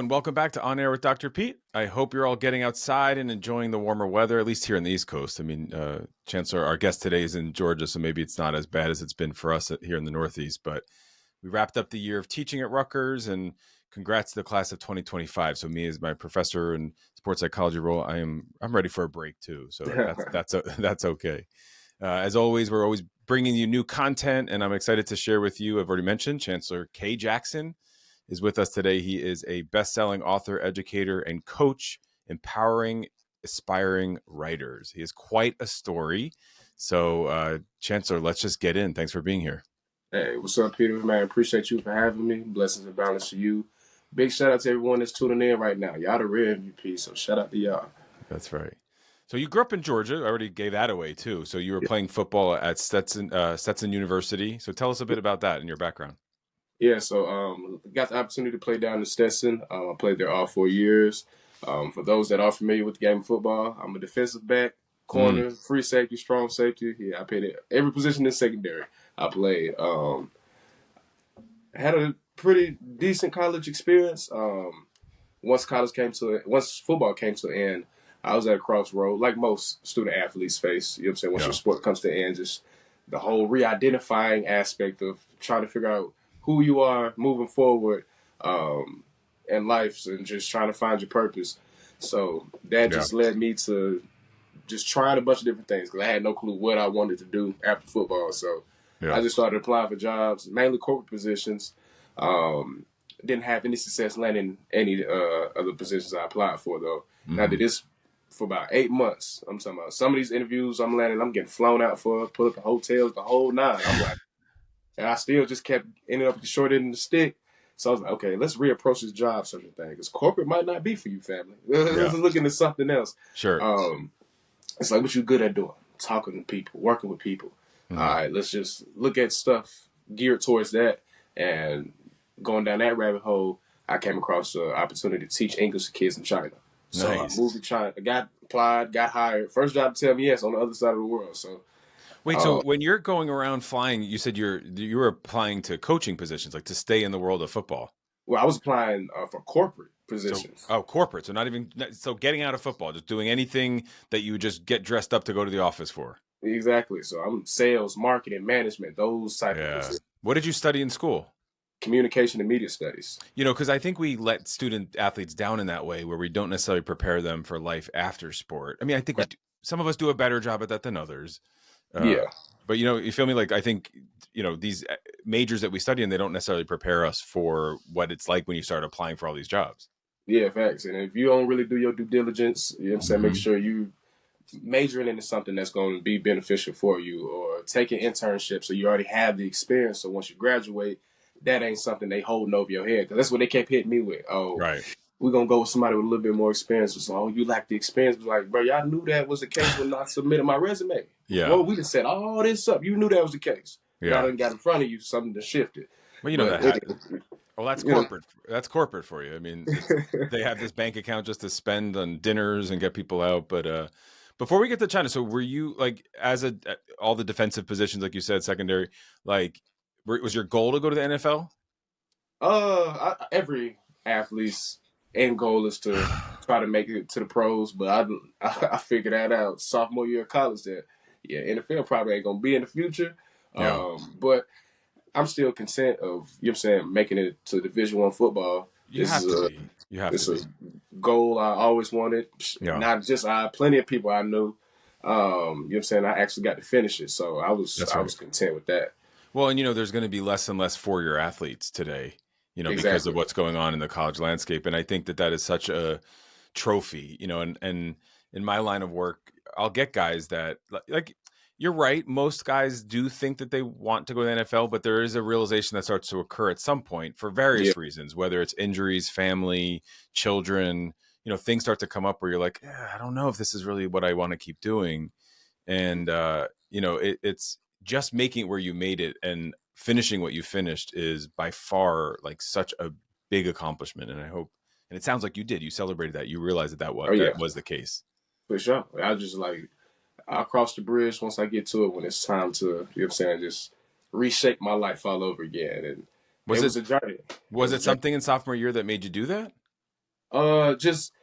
and welcome back to On Air with Dr. Pete. I hope you're all getting outside and enjoying the warmer weather, at least here in the East Coast. I mean, Chancellor, our guest today is in Georgia, so maybe it's not as bad as it's been for us here in the Northeast. But we wrapped up the year of teaching at Rutgers, and congrats to the class of 2025. So me, as my professor in sports psychology role, I'm ready for a break too. So that's okay. As always, we're always bringing you new content, and I'm excited to share with you. I've already mentioned Chancellor K Jackson is with us today. He is a best-selling author, educator, and coach, empowering aspiring writers. He has quite a story. So, Chancellor, let's just get in. Thanks for being here. Hey, what's up, Peter? Man, appreciate you for having me. Blessings and balance to you. Big shout out to everyone that's tuning in right now. Y'all the real MVP, so shout out to y'all. That's right. So you grew up in Georgia. I already gave that away too. So you were playing football at Stetson University. So tell us a bit about that and your background. Yeah, so got the opportunity to play down in Stetson. I played there all 4 years. For those that are familiar with the game of football, I'm a defensive back, corner, free safety, strong safety. Yeah, I played every position in secondary. I played. Had a pretty decent college experience. Once football came to an end, I was at a crossroad, like most student athletes face. You know what I'm saying? Once your sport comes to an end, just the whole re-identifying aspect of trying to figure out who you are moving forward in life and just trying to find your purpose. So that just led me to just trying a bunch of different things because I had no clue what I wanted to do after football. So I just started applying for jobs, mainly corporate positions. Didn't have any success landing any other positions I applied for, though. And I did this for about 8 months. I'm talking about some of these interviews I'm landing, I'm getting flown out for, put up in hotels, the whole nine. I'm like, and I still just kept ending up with the short end of the stick. So I was like, okay, let's reapproach this job searching thing because corporate might not be for you, family. Let's look into something else. Sure. It's like what you're good at doing, talking to people, working with people. All right, let's just look at stuff geared towards that. And going down that rabbit hole, I came across the opportunity to teach English to kids in China. So I moved to China, got hired. First job to tell me yes on the other side of the world. So wait, so when you're going around flying, you said you were applying to coaching positions, like to stay in the world of football. Well, I was applying for corporate positions. Corporate. So getting out of football, just doing anything that you would just get dressed up to go to the office for. Exactly. So I'm sales, marketing, management, those type of positions. What did you study in school? Communication and media studies. You know, because I think we let student athletes down in that way where we don't necessarily prepare them for life after sport. I mean, I think some of us do a better job at that than others. But, you know, you feel me? Like, I think, you know, these majors that we study in, they don't necessarily prepare us for what it's like when you start applying for all these jobs. Yeah, facts. And if you don't really do your due diligence, you know what I'm saying, make sure you majoring into something that's going to be beneficial for you or take an internship so you already have the experience. So once you graduate, that ain't something they holding over your head. Because that's what they kept hitting me with. Oh, we're going to go with somebody with a little bit more experience. So, oh, you lack the experience. It's like, bro, y'all knew that was the case when I submitted my resume. Yeah. Well, we just set all this up. You knew that was the case. Yeah. I done got in front of you, something to shift it. Well, you know that. Well, that's corporate. That's corporate for you. I mean, they have this bank account just to spend on dinners and get people out. But before we get to China, so were you like, all the defensive positions, like you said, secondary, like, was your goal to go to the NFL? Every athlete's end goal is to try to make it to the pros, but I figured that out sophomore year of college that NFL probably ain't gonna be in the future. But I'm still content of, you know what I'm saying, making it to Division I football. You have to be. It's a goal I always wanted. Not just plenty of people I knew. You know what I'm saying? I actually got to finish it, so I was content with that. Well, and, you know, there's going to be less and less four-year athletes today, you know, because of what's going on in the college landscape. And I think that is such a trophy, you know, and in my line of work, I'll get guys that, like, you're right. Most guys do think that they want to go to the NFL, but there is a realization that starts to occur at some point for various reasons, whether it's injuries, family, children, you know, things start to come up where you're like, I don't know if this is really what I want to keep doing. And, you know, it's just making it where you made it and finishing what you finished is by far like such a big accomplishment. And I hope, and it sounds like you did, you celebrated that, you realized that was the case. For sure. I just like, I'll cross the bridge once I get to it when it's time to, you know what I'm saying, just reshape my life all over again. And it was a journey. Was it something in sophomore year that made you do that? Just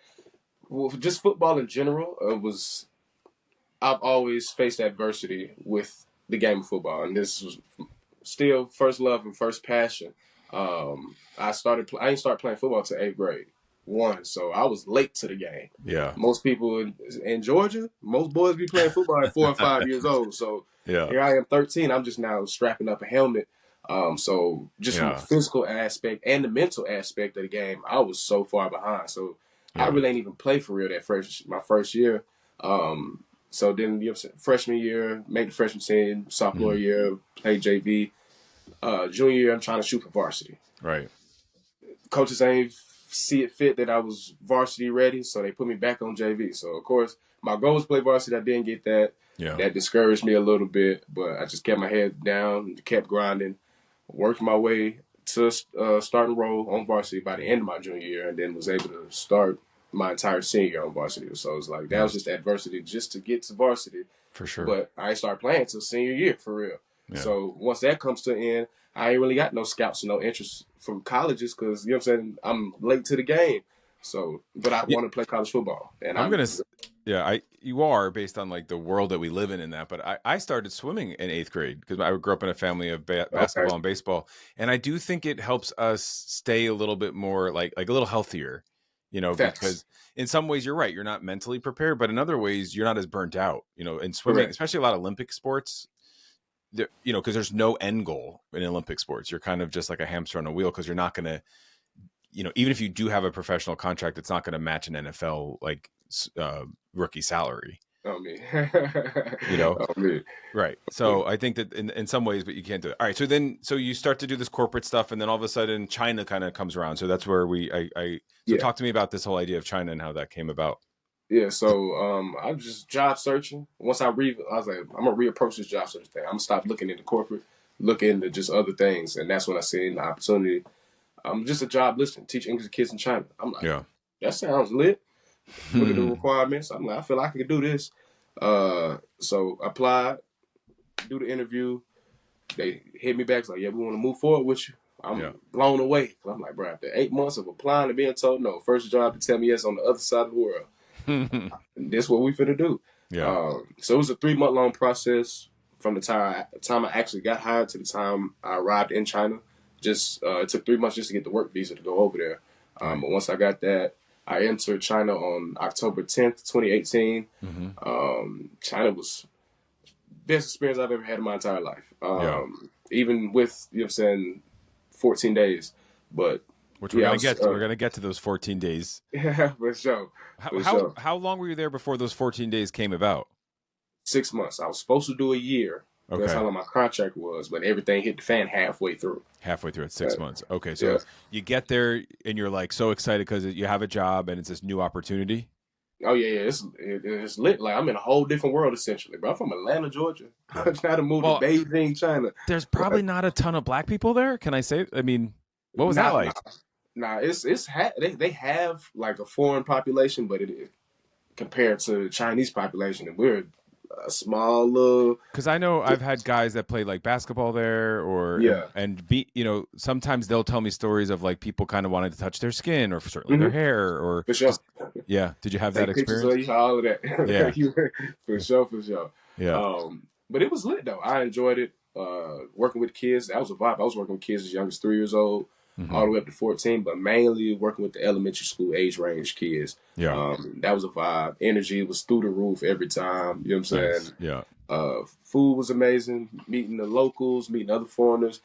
well, just football in general. Was I've always faced adversity with the game of football, and this was still first love and first passion. I didn't start playing football till eighth grade. One, so I was late to the game. Yeah. Most people in Georgia, most boys be playing football at 4 or 5 years old. So Yeah. here I am, 13. I'm just now strapping up a helmet. So just from the Yeah. physical aspect and the mental aspect of the game, I was so far behind. So I Yeah. really ain't even play for real my first year. So then freshman year, made the freshman team, sophomore Mhm. year, played JV. Junior year, I'm trying to shoot for varsity. Right. Coaches ain't see it fit that I was varsity ready, so they put me back on JV. So of course, my goal was to play varsity. I didn't get that. Yeah. That discouraged me a little bit, but I just kept my head down, kept grinding, worked my way to starting role on varsity by the end of my junior year, and then was able to start my entire senior year on varsity. So it's like that was Nice. just adversity just to get to varsity. For sure. But I ain't start playing till senior year for real. Yeah. So once that comes to an end, I ain't really got no scouts and no interest from colleges because you know what I'm saying. I'm late to the game. So, but I Yeah, want to play college football, and I'm I'm gonna. Yeah, you are based on like the world that we live in that. But I started swimming in eighth grade because I grew up in a family of okay. basketball and baseball, and I do think it helps us stay a little bit more like a little healthier, Facts. because in some ways you're right, you're not mentally prepared, but in other ways you're not as burnt out, in swimming, Correct. especially a lot of Olympic sports. Because there's no end goal in Olympic sports. You're kind of just like a hamster on a wheel because you're not going to, even if you do have a professional contract, it's not going to match an NFL like rookie salary. On me. You know, On me. right? So I think that in some ways, but you can't do it. All right. So you start to do this corporate stuff, and then all of a sudden China kind of comes around. So that's where so Yeah. talk to me about this whole idea of China and how that came about. Yeah. So I'm just job searching. Once I was like, I'm gonna reapproach this job search thing. I'm gonna stop looking into corporate, look into just other things, and that's when I seen the opportunity. Just a job listing, teach English to kids in China. I'm like, Yeah. that sounds lit. Look at the requirements. I'm like, I feel like I could do this. So applied, do the interview. They hit me back, it's like, yeah, we want to move forward with you. I'm blown away. I'm like, bro, after 8 months of applying and being told no, first job to tell me yes on the other side of the world. This what we finna do. Yeah. So it was a 3 month long process from the time I actually got hired to the time I arrived in China. Just it took 3 months just to get the work visa to go over there. But once I got that, I entered China on October 10th, 2018. China was the best experience I've ever had in my entire life. Even with, you know what I'm saying, 14 days. But Which yeah, we're gonna get to those 14 days. Yeah, for sure. How long were you there before those 14 days came about? 6 months. I was supposed to do a year. Okay. That's how long my contract was, but everything hit the fan halfway through. Halfway through at 6 months. Okay, so you get there and you're like so excited because you have a job and it's this new opportunity. Oh yeah, it's lit. Like I'm in a whole different world essentially, bro. I'm from Atlanta, Georgia. I'm trying to move to Beijing, China. There's probably not a ton of black people there. Can I say? I mean, what was that like? Nah, they have like a foreign population, but it compared to the Chinese population, and we're a small little. Because I know I've had guys that played like basketball there, or and be sometimes they'll tell me stories of like people kind of wanting to touch their skin or certainly their hair or for sure. Did you have that experience? Pictures of you, all of that. Yeah, for sure. Yeah. But it was lit though. I enjoyed it. Working with kids, that was a vibe. I was working with kids as young as 3 years old. All the way up to 14, but mainly working with the elementary school age range kids. Yeah. That was a vibe. Energy was through the roof every time. You know what I'm saying? Yeah. Food was amazing. Meeting the locals, meeting other foreigners.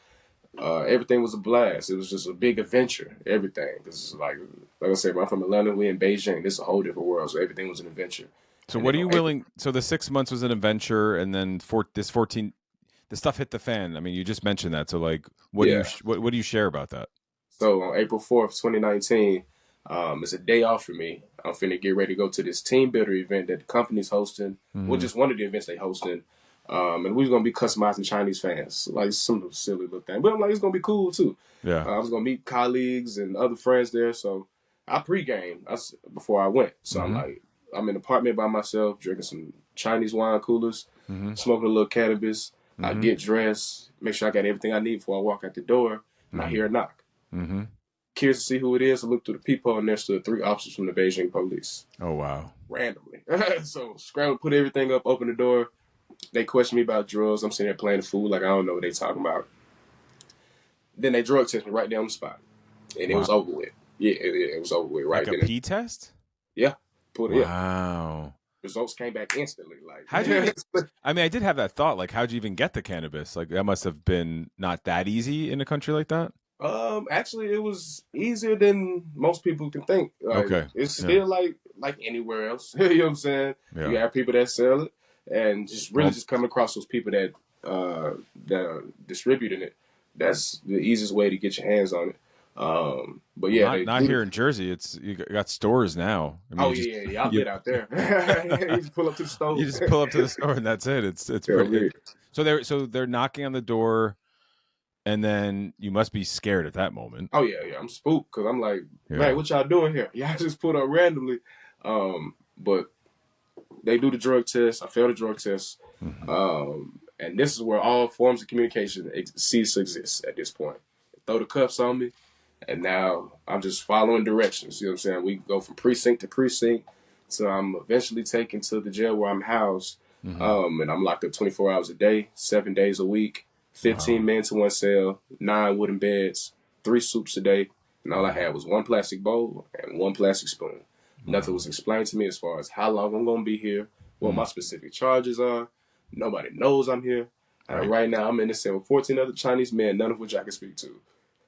Everything was a blast. It was just a big adventure. Everything. This is like I said, I'm from Atlanta. We in Beijing. This is a whole different world. So everything was an adventure. So what are you willing? So the 6 months was an adventure, and then this 14, the stuff hit the fan. I mean, you just mentioned that. So like, what do you share about that? So on April 4th, 2019, it's a day off for me. I'm finna get ready to go to this team builder event that the company's hosting. Well, just one of the events they hosting. And we was gonna be customizing Chinese fans, like some silly little thing. But I'm like, it's gonna be cool too. Yeah. I was gonna meet colleagues and other friends there. So I pre-gamed before I went. So I'm like, I'm in an apartment by myself, drinking some Chinese wine coolers, smoking a little cannabis. I get dressed, make sure I got everything I need before I walk out the door, and I hear a knock. curious to see who it is. I looked through the peephole, and there stood 3 officers from the Beijing police. Oh, wow. Randomly. So scrambled, put everything up, open the door. They questioned me about drugs. I'm sitting there playing the fool like I don't know what they talking about. Then they drug test me right there on the spot. And it was over with. Yeah, it was over with right like then. A pee test? Yeah. Put it. Wow. Results came back instantly. Like, how'd you? I mean, I did have that thought. Like, how'd you even get the cannabis? Like, that must have been not that easy in a country like that. Actually, it was easier than most people can think. Like, okay, it's still like anywhere else. You know what I'm saying? Yeah. You have people that sell it, and just really just coming across those people that are distributing it. That's the easiest way to get your hands on it. But yeah, not here in Jersey. It's you got stores now. I mean, y'all get out there. You just pull up to the store. You just pull up to the store and that's it. It's pretty. So they're knocking on the door, and then you must be scared at that moment. Oh yeah. I'm spooked because I'm like, man, what y'all doing here? Y'all just put up randomly. But they do the drug test. I failed the drug test. And this is where all forms of communication cease to exist at this point. They throw the cuffs on me. And now I'm just following directions. You know what I'm saying? We go from precinct to precinct. So I'm eventually taken to the jail where I'm housed. And I'm locked up 24 hours a day, 7 days a week, 15 men to one cell, 9 wooden beds, 3 soups a day. And all I had was 1 plastic bowl and 1 plastic spoon. Nothing was explained to me as far as how long I'm going to be here, what my specific charges are. Nobody knows I'm here. And right now I'm in the cell with 14 other Chinese men, none of which I can speak to.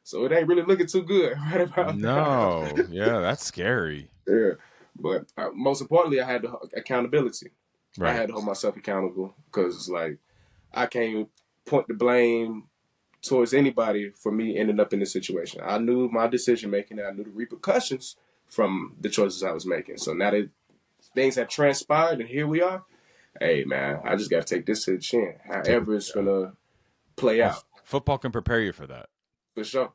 So it ain't really looking too good right about now. No, yeah, that's scary. Yeah, but most importantly, I had the accountability. I had to hold myself accountable because it's like I can't point the blame towards anybody for me ending up in this situation. I knew my decision making and I knew the repercussions from the choices I was making. So now that things have transpired and here we are, hey man, I just got to take this to the chin. However it's gonna play out. Football can prepare you for that. For sure.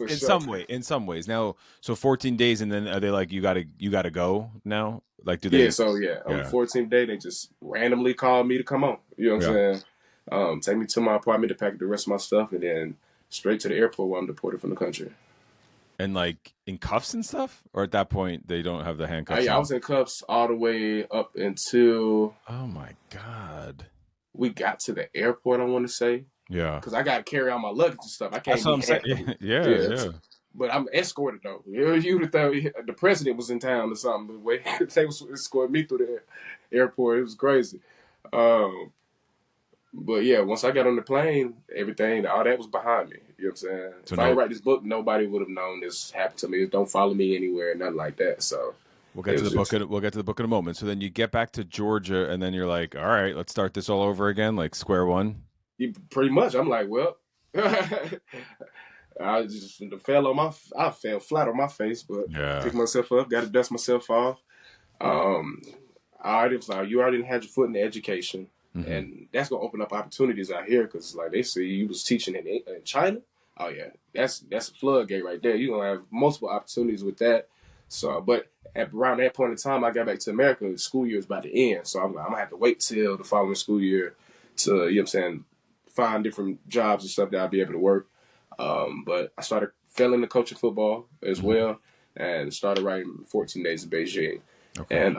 In some ways. Now, so 14 days, and then are they like you gotta go now? Like, do they? Yeah. So on the 14th day, they just randomly called me to come on. You know what I'm saying? Take me to my apartment to pack the rest of my stuff, and then straight to the airport where I'm deported from the country. And like in cuffs and stuff, or at that point they don't have the handcuffs. I was in cuffs all the way up until. Oh my god. We got to the airport. I want to say. Yeah, because I got to carry all my luggage and stuff. I can't. That's what I'm saying. Yeah. But I'm escorted though. You would think the president was in town or something. The way they was escorting me through the airport, it was crazy. But yeah, once I got on the plane, everything, all that was behind me. You know what I'm saying? So if I didn't write this book, nobody would have known this happened to me. Don't follow me anywhere, nothing like that. So we'll get to the book. We'll get to the book in a moment. So then you get back to Georgia, and then you're like, all right, let's start this all over again, like square one. Pretty much. I'm like, well, I just I fell flat on my face, but picked myself up, got to dust myself off. I already was like, you already had your foot in the education, and that's gonna open up opportunities out here because like they see you was teaching in China. Oh yeah, that's a floodgate right there. You're gonna have multiple opportunities with that. So, but around that point in time, I got back to America. The school year is about to end, so I'm like, I'm gonna have to wait till the following school year to, you know what I'm saying, find different jobs and stuff that I'll be able to work. But I started failing the coaching football as well and started writing 14 Days in Beijing. Okay. And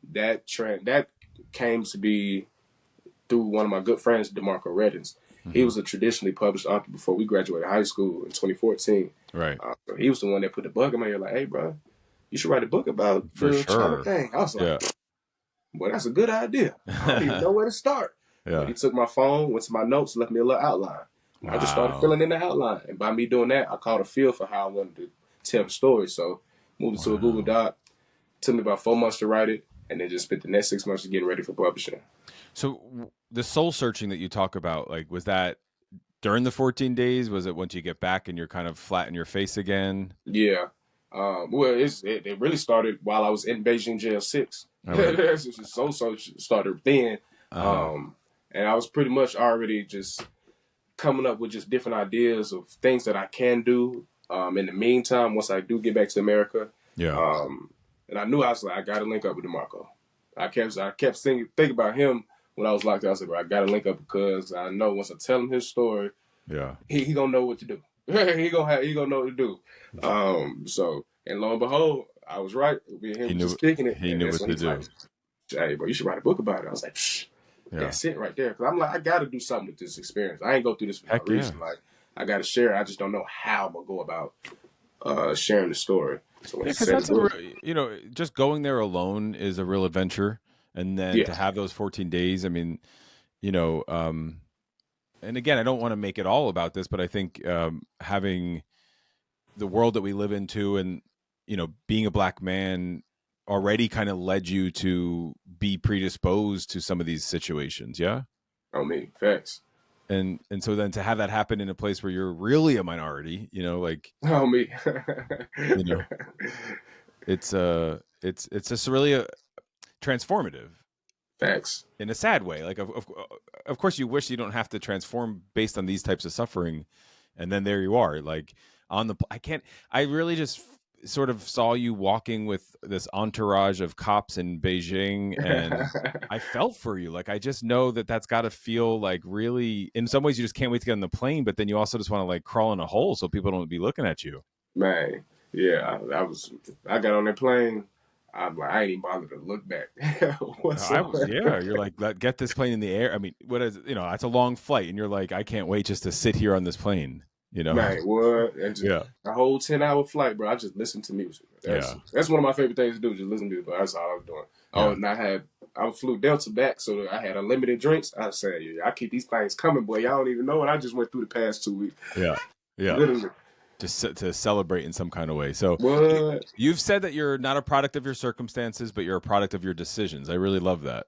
that came to be through one of my good friends, DeMarco Reddins. He was a traditionally published author before we graduated high school in 2014. Right. So he was the one that put the bug in my ear like, hey, bro, you should write a book about the China thing. I was like, boy, that's a good idea. I don't even know where to start. But he took my phone, went to my notes, left me a little outline. Wow. I just started filling in the outline. And by me doing that, I caught a feel for how I wanted to tell the story. So moved it to a Google Doc. Took me about 4 months to write it. And then just spent the next 6 months getting ready for publishing. So the soul searching that you talk about, like, was that during the 14 days? Was it once you get back and you're kind of flat in your face again? Yeah. Well, it really started while I was in Beijing Jail 6. Oh, right. Soul search started then. And I was pretty much already just coming up with just different ideas of things that I can do in the meantime once I do get back to America. Yeah. And I knew I was like, I got to link up with DeMarco. I kept thinking about him when I was locked out. I was like, I got to link up because I know once I tell him his story, he gonna know what to do. he gonna know what to do. So and lo and behold, I was right. Me and him He were knew just kicking it, he and knew that's what when to he's like, do. "Hey, bro, you should write a book about it." I was like, Psh, Yeah. "That's it right there." Because I'm like, I got to do something with this experience. I ain't go through this for no Heck yeah. reason. Like, I got to share. I just don't know how I'm gonna go about sharing the story. So when Yeah, he because said the that's book, just going there alone is a real adventure, and then yeah, to have those 14 days. I mean, you know, and again, I don't want to make it all about this, but I think having the world that we live into, and being a black man already kind of led you to be predisposed to some of these situations. Yeah. on me, facts, And so then to have that happen in a place where you're really a minority, like, on me, you know it's just really transformative facts. in a sad way. Like, of course you wish you don't have to transform based on these types of suffering, and then there you are, like, I really just sort of saw you walking with this entourage of cops in Beijing, and I felt for you. Like, I just know that that's got to feel like, really, in some ways you just can't wait to get on the plane, but then you also just want to, like, crawl in a hole so people don't be looking at you. Man, yeah, I got on that plane. I'm like, I ain't even bothered to look back Yeah, whatsoever. you're like, get this plane in the air. I mean, what is, that's a long flight, and you're like, I can't wait just to sit here on this plane, Man, what? And just Yeah. a whole 10-hour flight, bro. I just listen to music. Yeah. That's one of my favorite things to do. Just listen to music. But that's all I was doing. Oh, Yeah. and I flew Delta back, so I had unlimited drinks. I said, yeah, I keep these things coming, boy. Y'all don't even know what I just went through the past 2 weeks. Yeah. Yeah. Literally. Just to celebrate in some kind of way. So What? you've said that you're not a product of your circumstances, but you're a product of your decisions. I really love that.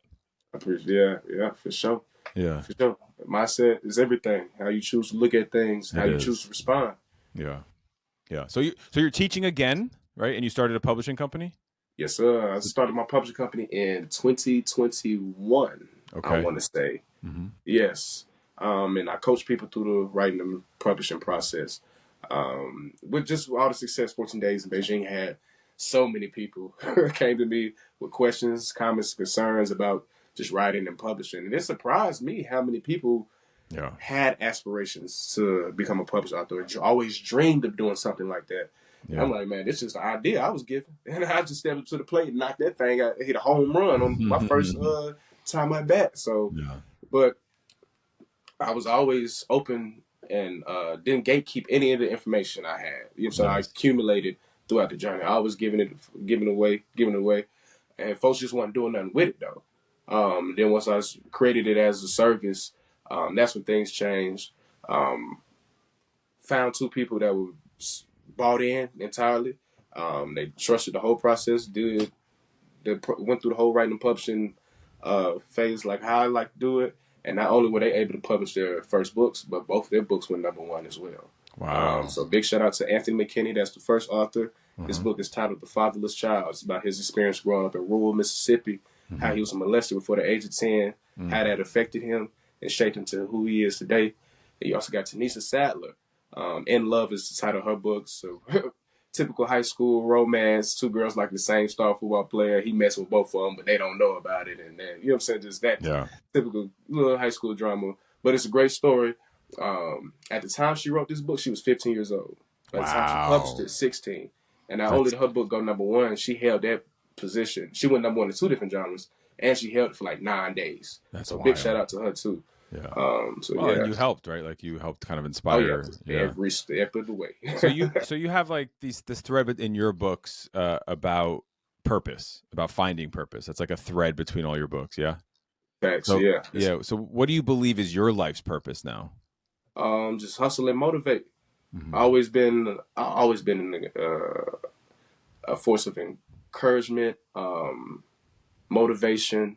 I appreciate. Yeah, yeah, for sure, Yeah, for sure. Mindset is everything. How you choose to look at things, how it you choose is. to respond. Yeah. Yeah. So you're teaching again, right? And you started a publishing company? Yes, sir. I started my publishing company in 2021. I Okay. want to say. Hmm. Yes. And I coach people through the writing and publishing process. With just all the success 14 Days in Beijing had, so many people came to me with questions, comments, concerns about just writing and publishing. And it surprised me how many people Yeah. had aspirations to become a published author, always dreamed of doing something like that. And I'm Yeah. like, man, this is just an idea I was given. And I just stepped up to the plate and knocked that thing out, hit a home run on my first time I bat. So, Yeah. but I was always open and didn't gatekeep any of the information I had. You know what I'm saying? I Nice. accumulated throughout the journey. I was giving it away. And folks just wasn't doing nothing with it though. Then once created it as a service, that's when things changed. Um, Found two people that were bought in entirely. They trusted the whole process. Went through the whole writing and publishing phase like how I like to do it. And not only were they able to publish their first books, but both their books went #1 as well. Wow. So big shout out to Anthony McKinney. That's the first author. His Uh-huh. book is titled The Fatherless Child. It's about his experience growing up in rural Mississippi, how Hmm. he was molested before the age of 10, how that affected him and shaped him to who he is today. And you also got Tanisha Sadler. In Love is the title of her book. So typical high school romance. Two girls like the same star football player. He messed with both of them, but they don't know about it. And then, you know what I'm saying? Just that Yeah. typical little high school drama. But it's a great story. At the time she wrote this book, she was 15 years old. By the time she published Wow. it, 16. And not only That's did her book go #1, she held that position. She went #1 in 2 different genres, and she held it for like 9 days. that's So big shout wild. out to her too. Yeah. So Well, and yeah. you helped, right? Like, you helped kind of Oh yeah, inspire. Yeah. every step of the way. So you have, like, this thread in your books about purpose, about finding purpose. That's like a thread between all your books. Yeah. Facts, So yeah. yeah. So what do you believe is your life's purpose now? Just hustle and motivate. Hmm. I always been a force of encouragement, motivation,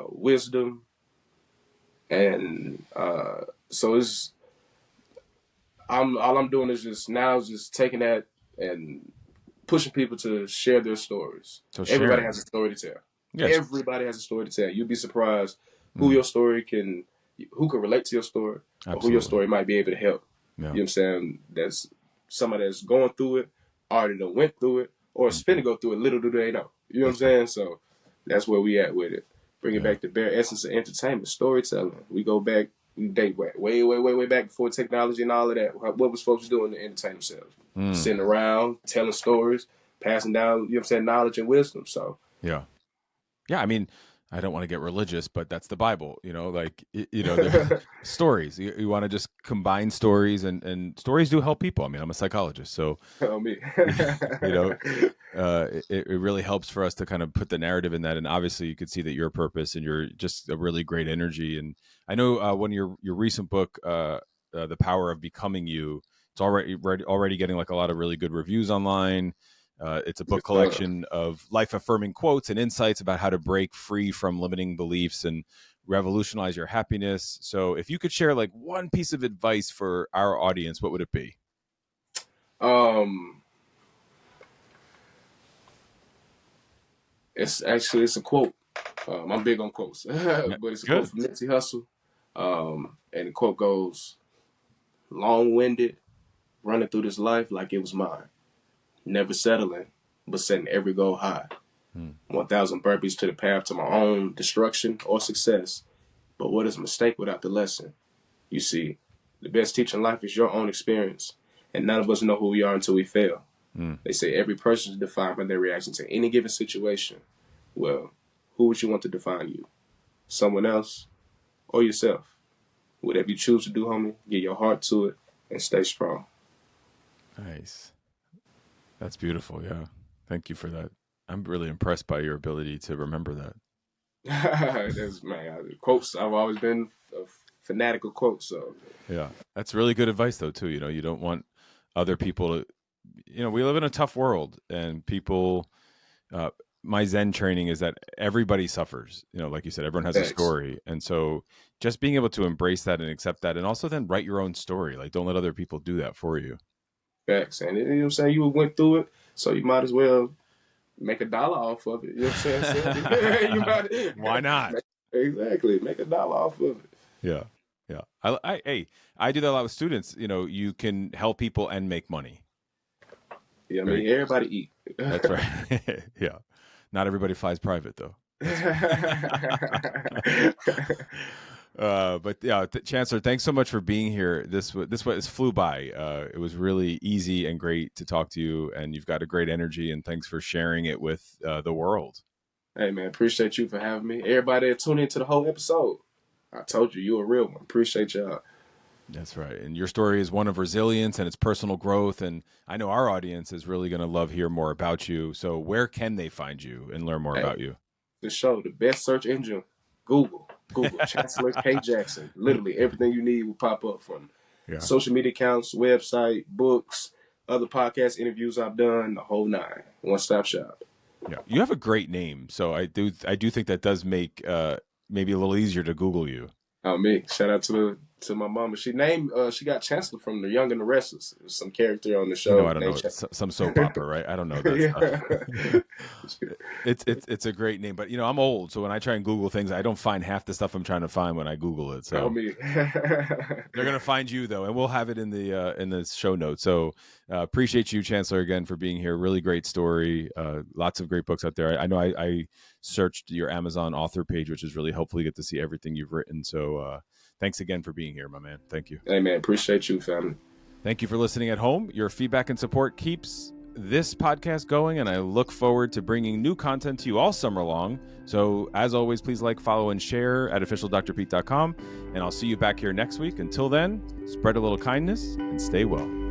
wisdom, and so it's all I'm doing is just taking that and pushing people to share their stories. So Everybody has sharing. a story to tell. Yes. Everybody has a story to tell. You'd be surprised Mm, who can relate to your story, or who your absolutely. story might be able to help. Yeah. You know what I'm saying? That's somebody that's going through it, already done went through it, or is finna Mhm. go through it. Little do they know. You know what I'm That's right. saying? So that's where we at with it. Bring it Yeah. back to bare essence of entertainment, storytelling. We go back. We date way back before technology and all of that. What was folks doing to entertain themselves? Sitting around, telling stories, passing down, you know what I'm saying, knowledge and wisdom. So yeah. I mean, I don't want to get religious, but that's the Bible, like, stories. You want to just combine stories, and stories do help people. I mean, I'm a psychologist, so tell me. It really helps for us to kind of put the narrative in that. And obviously you could see that your purpose and you're just a really great energy. And I know when your recent book, The Power of Becoming You, it's already getting like a lot of really good reviews online. It's a book collection of life affirming quotes and insights about how to break free from limiting beliefs and revolutionize your happiness. So if you could share like one piece of advice for our audience, what would it be? It's a quote. I'm big on quotes, but it's a quote from Nipsey Hussle. And the quote goes, long-winded, running through this life like it was mine. Never settling, but setting every goal high. 1,000 burpees to the path to my own destruction or success. But what is a mistake without the lesson? You see, the best teacher in life is your own experience, and none of us know who we are until we fail. They say every person is defined by their reaction to any given situation. Well, who would you want to define you? Someone else or yourself? Whatever you choose to do, homie, get your heart to it and stay strong. Nice. That's beautiful. Yeah. Thank you for that. I'm really impressed by your ability to remember that. That's, man, quotes. I've always been a fanatic of quotes. So yeah, that's really good advice though too. You don't want other people to, we live in a tough world, and people, my Zen training is that everybody suffers, like you said, everyone has a story. And so just being able to embrace that and accept that, and also then write your own story. Like, don't let other people do that for you. Facts. And you know what I'm saying? You went through it, so you might as well make $1 off of it. You know what I'm saying? Why not? Exactly. Make $1 off of it. Yeah. I do that a lot with students. You can help people and make money. Yeah, I mean, everybody eat. That's right. Yeah. Not everybody flies private, though. But yeah, Chancellor, thanks so much for being here. This flew by. It was really easy and great to talk to you, and you've got a great energy, and thanks for sharing it with the world. Hey, man, appreciate you for having me. Everybody that tuned into the whole episode. I told you, you're a real one. Appreciate y'all. That's right. And your story is one of resilience and it's personal growth. And I know our audience is really going to love hear more about you. So where can they find you and learn more about you? The show, the best search engine, Google, Chancellor K Jackson. Literally everything you need will pop up, from social media accounts, website, books, other podcast interviews I've done, the whole nine. One-stop shop. Yeah, you have a great name. So I do think that does make maybe a little easier to Google you. Oh, me. Shout out to my mama. She got Chancellor from The Young and the Restless. It was some character on the show. I don't know. Some soap opera, right? I don't know that stuff. It's a great name, but I'm old, so when I try and Google things, I don't find half the stuff I'm trying to find when I Google it. So me. They're gonna find you though, and we'll have it in the show notes. So appreciate you, Chancellor, again for being here. Really great story. Lots of great books out there. I know I searched your Amazon author page, which is really helpful. You get to see everything you've written. So thanks again for being here, my man. Thank you. Hey, man. Appreciate you, family. Thank you for listening at home. Your feedback and support keeps this podcast going, and I look forward to bringing new content to you all summer long. So as always, please like, follow, and share at officialdrpete.com, and I'll see you back here next week. Until then, spread a little kindness and stay well.